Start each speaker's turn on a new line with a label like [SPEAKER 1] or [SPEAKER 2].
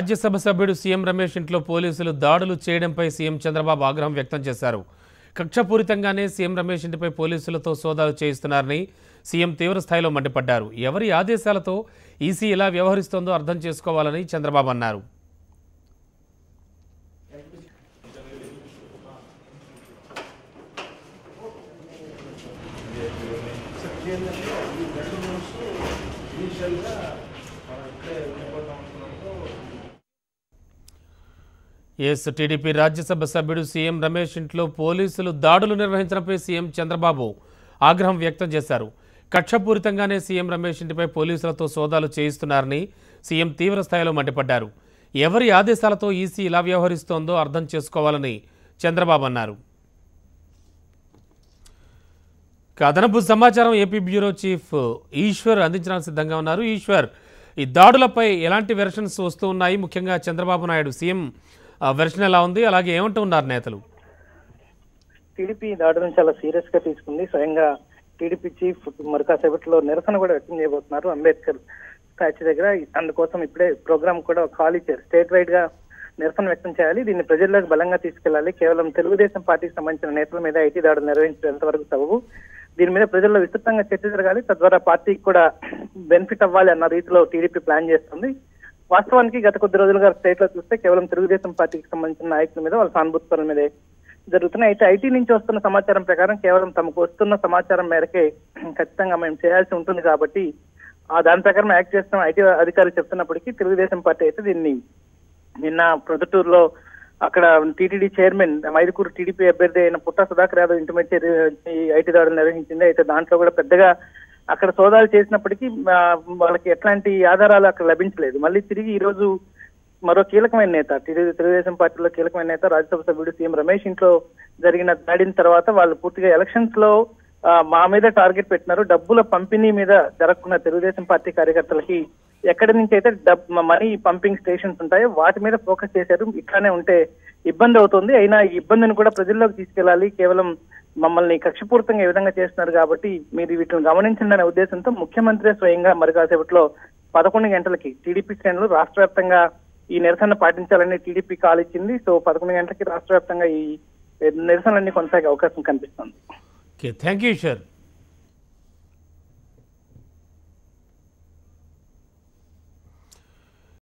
[SPEAKER 1] రాజ్యసభ సభ్యుడు సీఎం రమేష్ ఇంట్లో పోలీసులు దాడులు చేయడంపై సీఎం చంద్రబాబు ఆగ్రహం వ్యక్తం చేశారు. కక్షపూరితంగానే సీఎం రమేష్ ఇంటిపై పోలీసులతో సోదాలు చేయిస్తున్నారని సీఎం తీవ్ర స్థాయిలో మండిపడ్డారు. ఎవరి ఆదేశాలతో ఈసీ ఇలా వ్యవహరిస్తోందో అర్థం చేసుకోవాలని చంద్రబాబు అన్నారు. టీడీపీ రాజ్యసభ సభ్యుడు సీఎం రమేష్ ఇంట్లో పోలీసులు దాడులు నిర్వహించడంపై సీఎం చంద్రబాబు ఆగ్రహం వ్యక్తం చేశారు. కక్షపూరితంగానే సీఎం రమేష్ ఇంటిపై పోలీసులతో సోదాలు చేయిస్తున్నారని సీఎం తీవ్ర స్థాయిలో మండిపడ్డారు. ఎవరి ఆదేశాలతో ఈసీ ఇలా వ్యవహరిస్తోందో అర్థం చేసుకోవాలని చంద్రబాబు అన్నారు. అదనపు సమాచారం ఏపీ బ్యూరో చీఫ్ ఈశ్వర్ అందించడానికి సిద్ధంగా ఉన్నారు. ఈశ్వర్, ఈ దాడులపై ఎలాంటి వెర్షన్స్ వస్తూ ఉన్నాయి? ముఖ్యంగా చంద్రబాబు నాయుడు సీఎం వెర్షన్ ఎలా ఉంది, అలాగే ఏమంటూ ఉన్నారు నేతలు?
[SPEAKER 2] టీడీపీ దాడులను చాలా సీరియస్ గా తీసుకుంది. స్వయంగా టీడీపీ చీఫ్ మరి కాసేపట్లో నిరసన కూడా వ్యక్తం చేయబోతున్నారు అంబేద్కర్ స్టాచ్యూ దగ్గర. అందుకోసం ఇప్పుడే ప్రోగ్రామ్ కూడా కాల్ ఇచ్చారు. స్టేట్ వైడ్ గా నిరసన వ్యక్తం చేయాలి, దీన్ని ప్రజల్లోకి బలంగా తీసుకెళ్లాలి. కేవలం తెలుగుదేశం పార్టీకి సంబంధించిన నేతల మీద ఐటీ దాడులు నిర్వహించడం ఎంతవరకు సబబు, దీని మీద ప్రజల్లో విస్తృతంగా చర్చ జరగాలి, తద్వారా పార్టీకి కూడా బెనిఫిట్ అవ్వాలి అన్న రీతిలో టీడీపీ ప్లాన్ చేస్తుంది. వాస్తవానికి గత కొద్ది రోజులుగా స్టేట్ లో చూస్తే కేవలం తెలుగుదేశం పార్టీకి సంబంధించిన నాయకుల మీద, వాళ్ళ సానుభూతుల మీదే జరుగుతున్నాయి. అయితే ఐటీ నుంచి వస్తున్న సమాచారం ప్రకారం కేవలం తమకు వస్తున్న సమాచారం మేరకే ఖచ్చితంగా మేము చేయాల్సి ఉంటుంది కాబట్టి దాని ప్రకారం యాక్ట్ చేస్తున్న ఐటీ అధికారులు చెప్తున్నప్పటికీ తెలుగుదేశం పార్టీ అయితే దీన్ని నిన్న ప్రొద్దుటూరులో అక్కడ టీటీడీ చైర్మన్ మైదుకూరు టీడీపీ అభ్యర్థి అయిన పుట్టా సుధాకర్ యాదవ్ ఇంటి మీద ఐటీ దాడులు నిర్వహించింది. అయితే దాంట్లో కూడా పెద్దగా అక్కడ సోదాలు చేసినప్పటికీ వాళ్ళకి ఎట్లాంటి ఆధారాలు అక్కడ లభించలేదు. మళ్ళీ తిరిగి ఈ రోజు మరో కీలకమైన నేత, తెలుగుదేశం పార్టీలో కీలకమైన నేత, రాజ్యసభ సభ్యుడు సీఎం రమేష్ ఇంట్లో జరిగిన దాడిన తర్వాత వాళ్ళు పూర్తిగా ఎలక్షన్స్ లో మా మీద టార్గెట్ పెట్టినారు. డబ్బుల పంపిణీ మీద జరగకున్న తెలుగుదేశం పార్టీ కార్యకర్తలకి ఎక్కడి నుంచి అయితే మనీ పంపింగ్ స్టేషన్స్ ఉంటాయో వాటి మీద ఫోకస్ చేశారు. ఇట్లానే ఉంటే ఇబ్బంది అవుతుంది, అయినా ఈ ఇబ్బందిని కూడా ప్రజల్లోకి తీసుకెళ్లాలి, కేవలం మమ్మల్ని కక్షపూరితంగా ఈ విధంగా చేస్తున్నారు కాబట్టి మీరు వీటిని గమనించండి అనే ఉద్దేశంతో ముఖ్యమంత్రి స్వయంగా మరి కాసేపట్లో 11 గంటలకి టీడీపీ శ్రేణులు రాష్ట్ర వ్యాప్తంగా ఈ నిరసన పాటించాలని టీడీపీ కాల్ ఇచ్చింది. సో 11 గంటలకి రాష్ట్ర వ్యాప్తంగా ఈ నిరసనలన్నీ కొనసాగే అవకాశం కనిపిస్తుంది.
[SPEAKER 1] Thank you sir.